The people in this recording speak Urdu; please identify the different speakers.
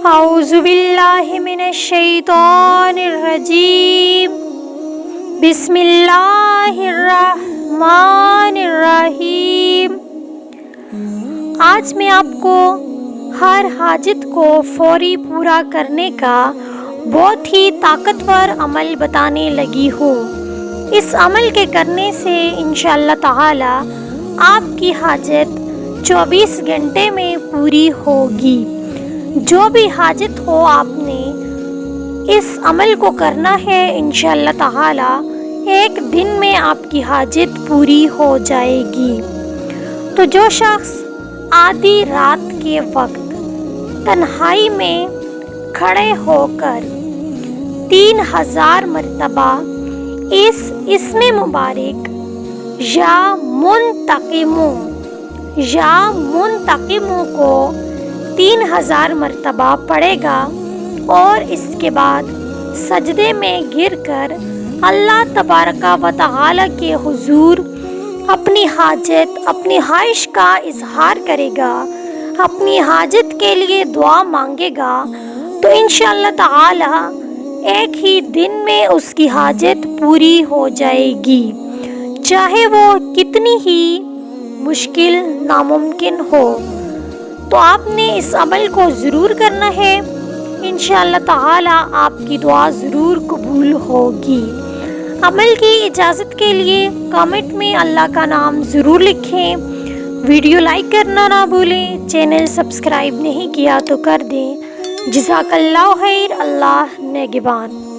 Speaker 1: اعوذ باللہ من الشیطان الرجیم بسم اللہ الرحمن الرحیم۔ آج میں آپ کو ہر حاجت کو فوری پورا کرنے کا بہت ہی طاقتور عمل بتانے لگی ہوں۔ اس عمل کے کرنے سے انشاءاللہ تعالی آپ کی حاجت 24 گھنٹے میں پوری ہوگی۔ جو بھی حاجت ہو آپ نے اس عمل کو کرنا ہے، انشاءاللہ تعالی ایک دن میں آپ کی حاجت پوری ہو جائے گی۔ تو جو شخص آدھی رات کے وقت تنہائی میں کھڑے ہو کر 3000 مرتبہ اس اسم مبارک یا منتقموں کو 3000 مرتبہ پڑھے گا اور اس کے بعد سجدے میں گر کر اللہ تبارک و تعالی کے حضور اپنی حاجت، اپنی خواہش کا اظہار کرے گا، اپنی حاجت کے لیے دعا مانگے گا، تو انشاءاللہ تعالی ایک ہی دن میں اس کی حاجت پوری ہو جائے گی، چاہے وہ کتنی ہی مشکل ناممکن ہو۔ تو آپ نے اس عمل کو ضرور کرنا ہے، انشاءاللہ تعالی آپ کی دعا ضرور قبول ہوگی۔ عمل کی اجازت کے لیے کامنٹ میں اللہ کا نام ضرور لکھیں، ویڈیو لائک کرنا نہ بھولیں، چینل سبسکرائب نہیں کیا تو کر دیں۔ جزاک اللہ خیر، اللہ نگہبان۔